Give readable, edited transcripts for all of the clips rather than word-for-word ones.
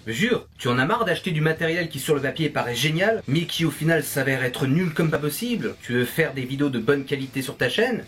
Je jure, tu en as marre d'acheter du matériel qui sur le papier paraît génial, mais qui au final s'avère être nul comme pas possible. Tu veux faire des vidéos de bonne qualité sur ta chaîne?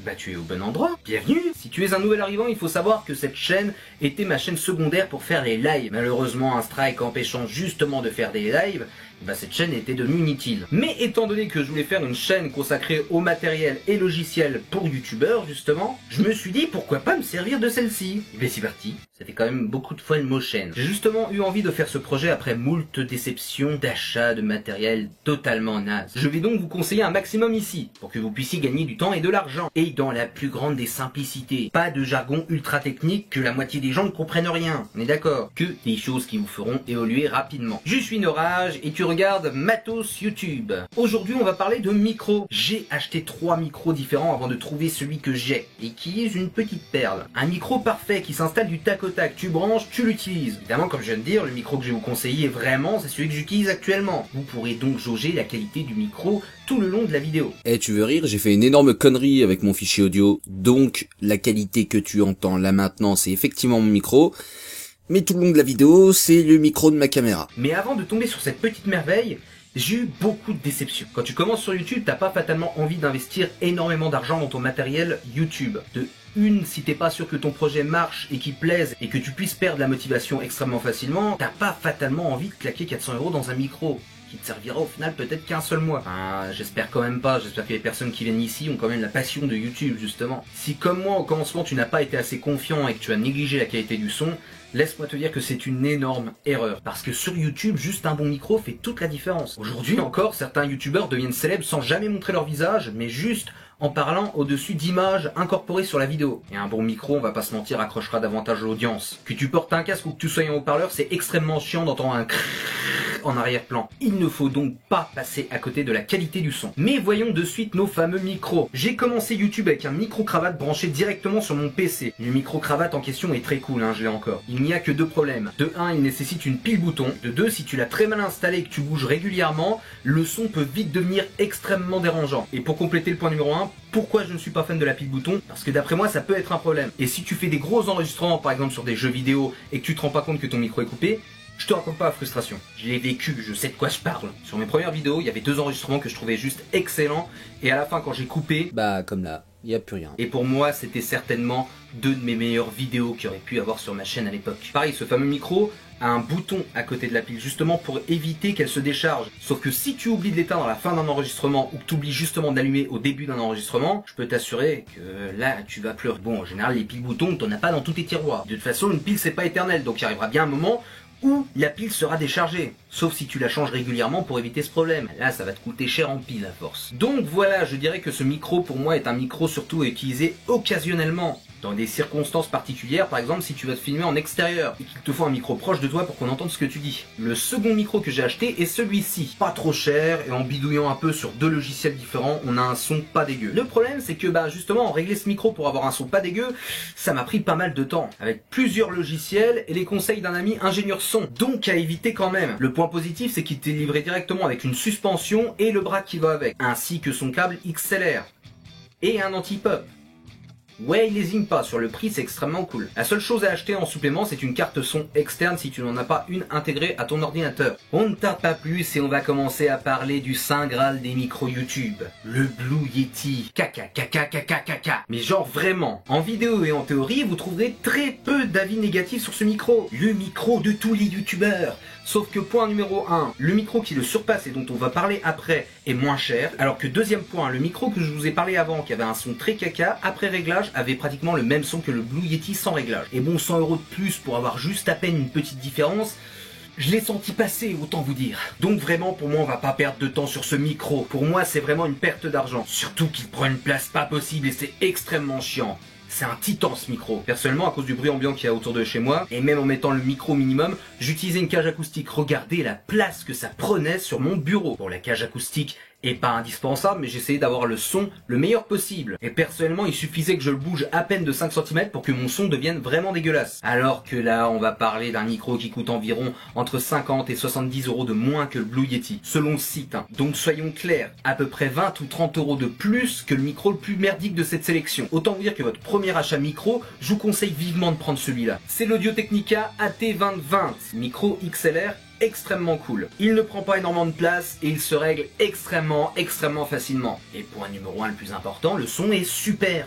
Bah tu es au bon endroit, bienvenue. Si tu es un nouvel arrivant, il faut savoir que cette chaîne était ma chaîne secondaire pour faire les lives. Malheureusement, un strike empêchant justement de faire des lives, bah cette chaîne était devenue inutile. Mais étant donné que je voulais faire une chaîne consacrée au matériel et logiciel pour youtubeurs justement, je me suis dit pourquoi pas me servir de celle-ci. Et bien c'est parti, ça fait quand même beaucoup de fois le mot chaîne. J'ai justement eu envie de faire ce projet après moult déceptions d'achat de matériel totalement naze. Je vais donc vous conseiller un maximum ici, pour que vous puissiez gagner du temps et de l'argent. Et dans la plus grande des simplicités. Pas de jargon ultra technique que la moitié des gens ne comprennent rien, on est d'accord? Que des choses qui vous feront évoluer rapidement. Je suis Norage et tu regardes Matos YouTube. Aujourd'hui on va parler de micros. J'ai acheté 3 micros différents avant de trouver celui que j'ai et qui est une petite perle. Un micro parfait qui s'installe du tac au tac, tu branches, tu l'utilises. Évidemment comme je viens de dire, le micro que je vais vous conseiller vraiment c'est celui que j'utilise actuellement. Vous pourrez donc jauger la qualité du micro tout le long de la vidéo. Eh, tu veux rire? J'ai fait une énorme connerie avec mon fichier audio, donc la qualité que tu entends là maintenant c'est effectivement mon micro, mais tout le long de la vidéo c'est le micro de ma caméra. Mais avant de tomber sur cette petite merveille, j'ai eu beaucoup de déceptions. Quand tu commences sur YouTube, t'as pas fatalement envie d'investir énormément d'argent dans ton matériel YouTube. De une, si t'es pas sûr que ton projet marche et qu'il plaise et que tu puisses perdre la motivation extrêmement facilement, t'as pas fatalement envie de claquer 400 € dans un micro qui te servira au final peut-être qu'un seul mois. Enfin, j'espère quand même pas, j'espère que les personnes qui viennent ici ont quand même la passion de YouTube justement. Si comme moi au commencement tu n'as pas été assez confiant et que tu as négligé la qualité du son, laisse-moi te dire que c'est une énorme erreur. Parce que sur YouTube, juste un bon micro fait toute la différence. Aujourd'hui encore, certains youtubeurs deviennent célèbres sans jamais montrer leur visage, mais juste en parlant au-dessus d'images incorporées sur la vidéo. Et un bon micro, on va pas se mentir, accrochera davantage l'audience. Que tu portes un casque ou que tu sois en haut-parleur, c'est extrêmement chiant d'entendre un en arrière-plan. Il ne faut donc pas passer à côté de la qualité du son. Mais voyons de suite nos fameux micros. J'ai commencé YouTube avec un micro-cravate branché directement sur mon PC. Le micro-cravate en question est très cool, je l'ai encore. Il n'y a que 2 problèmes. De 1, il nécessite une pile bouton. De 2, si tu l'as très mal installé et que tu bouges régulièrement, le son peut vite devenir extrêmement dérangeant. Et pour compléter le point numéro 1, pourquoi je ne suis pas fan de la pile bouton? Parce que d'après moi ça peut être un problème. Et si tu fais des gros enregistrements par exemple sur des jeux vidéo et que tu te rends pas compte que ton micro est coupé, je te raconte pas la frustration. Je l'ai vécu, je sais de quoi je parle. Sur mes premières vidéos, il y avait 2 enregistrements que je trouvais juste excellents. Et à la fin, quand j'ai coupé... Bah, comme là, y a plus rien. Et pour moi, c'était certainement 2 de mes meilleures vidéos qu'il y aurait pu avoir sur ma chaîne à l'époque. Pareil, ce fameux micro a un bouton à côté de la pile, justement pour éviter qu'elle se décharge. Sauf que si tu oublies de l'éteindre à la fin d'un enregistrement, ou que tu oublies justement d'allumer au début d'un enregistrement, je peux t'assurer que là, tu vas pleurer. Bon, en général, les piles boutons, t'en as pas dans tous tes tiroirs. De toute façon, une pile, c'est pas éternel, donc il arrivera bien un moment où la pile sera déchargée. Sauf si tu la changes régulièrement pour éviter ce problème. Là, ça va te coûter cher en pile à force. Donc voilà, je dirais que ce micro, pour moi, est un micro surtout à utiliser occasionnellement. Dans des circonstances particulières, par exemple si tu vas te filmer en extérieur et qu'il te faut un micro proche de toi pour qu'on entende ce que tu dis. Le second micro que j'ai acheté est celui-ci. Pas trop cher et en bidouillant un peu sur 2 logiciels différents, on a un son pas dégueu. Le problème c'est que justement régler ce micro pour avoir un son pas dégueu, ça m'a pris pas mal de temps. Avec plusieurs logiciels et les conseils d'un ami ingénieur son. Donc à éviter quand même. Le point positif c'est qu'il t'est livré directement avec une suspension et le bras qui va avec. Ainsi que son câble XLR. Et un anti-pop. Ouais, il lésine pas, sur le prix c'est extrêmement cool. La seule chose à acheter en supplément c'est une carte son externe si tu n'en as pas une intégrée à ton ordinateur. On ne tarde pas plus et on va commencer à parler du saint graal des micros YouTube. Le Blue Yeti. Caca. Mais genre vraiment, en vidéo et en théorie vous trouverez très peu d'avis négatifs sur ce micro. Le micro de tous les youtubeurs. Sauf que point numéro 1, le micro qui le surpasse et dont on va parler après est moins cher. Alors que deuxième point, le micro que je vous ai parlé avant qui avait un son très caca, après réglage avait pratiquement le même son que le Blue Yeti sans réglage. Et bon, 100 € de plus pour avoir juste à peine une petite différence, je l'ai senti passer, autant vous dire. Donc vraiment, pour moi, on va pas perdre de temps sur ce micro. Pour moi, c'est vraiment une perte d'argent. Surtout qu'il prend une place pas possible et c'est extrêmement chiant. C'est un titan ce micro. Personnellement, à cause du bruit ambiant qu'il y a autour de chez moi, et même en mettant le micro minimum, j'utilisais une cage acoustique. Regardez la place que ça prenait sur mon bureau. Bon, la cage acoustique et pas indispensable, mais j'essayais d'avoir le son le meilleur possible. Et personnellement, il suffisait que je le bouge à peine de 5 cm pour que mon son devienne vraiment dégueulasse. Alors que là, on va parler d'un micro qui coûte environ entre 50 et 70 € de moins que le Blue Yeti, selon le site. Donc soyons clairs, à peu près 20 ou 30 € de plus que le micro le plus merdique de cette sélection. Autant vous dire que votre premier achat micro, je vous conseille vivement de prendre celui-là. C'est l'Audio-Technica AT2020, micro XLR extrêmement cool. Il ne prend pas énormément de place et il se règle extrêmement facilement. Et point numéro 1 le plus important, le son est super.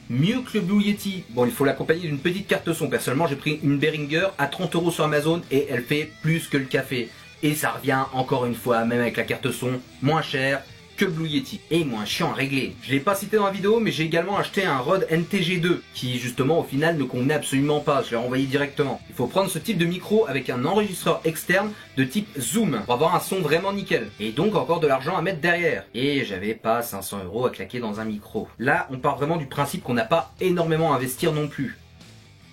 Mieux que le Blue Yeti. Bon, il faut l'accompagner d'une petite carte son. Personnellement, j'ai pris une Behringer à 30 € sur Amazon et elle fait plus que le café. Et ça revient encore une fois, même avec la carte son, moins cher que le Blue Yeti. Et moins chiant à régler. Je l'ai pas cité dans la vidéo, mais j'ai également acheté un Rode NTG2, qui justement au final ne convenait absolument pas, je l'ai renvoyé directement. Il faut prendre ce type de micro avec un enregistreur externe de type Zoom, pour avoir un son vraiment nickel. Et donc encore de l'argent à mettre derrière. Et j'avais pas 500 € à claquer dans un micro. Là, on part vraiment du principe qu'on n'a pas énormément à investir non plus.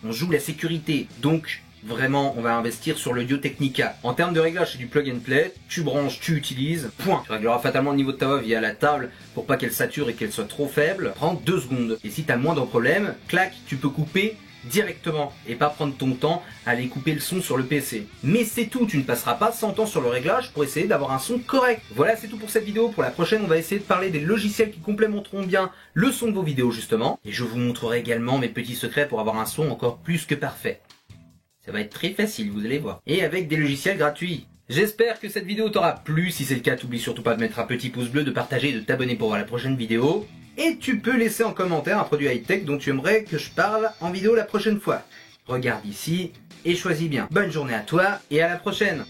On joue la sécurité, donc vraiment, on va investir sur l'Audio-Technica. En termes de réglage, c'est du plug and play. Tu branches, tu utilises. Point. Tu régleras fatalement le niveau de ta voix via la table pour pas qu'elle sature et qu'elle soit trop faible. Prends 2 secondes. Et si t'as le moindre problème, clac, tu peux couper directement et pas prendre ton temps à aller couper le son sur le PC. Mais c'est tout, tu ne passeras pas 100 ans sur le réglage pour essayer d'avoir un son correct. Voilà, c'est tout pour cette vidéo. Pour la prochaine, on va essayer de parler des logiciels qui complémenteront bien le son de vos vidéos justement. Et je vous montrerai également mes petits secrets pour avoir un son encore plus que parfait. Ça va être très facile, vous allez voir. Et avec des logiciels gratuits. J'espère que cette vidéo t'aura plu. Si c'est le cas, t'oublies surtout pas de mettre un petit pouce bleu, de partager et de t'abonner pour voir la prochaine vidéo. Et tu peux laisser en commentaire un produit high-tech dont tu aimerais que je parle en vidéo la prochaine fois. Regarde ici et choisis bien. Bonne journée à toi et à la prochaine.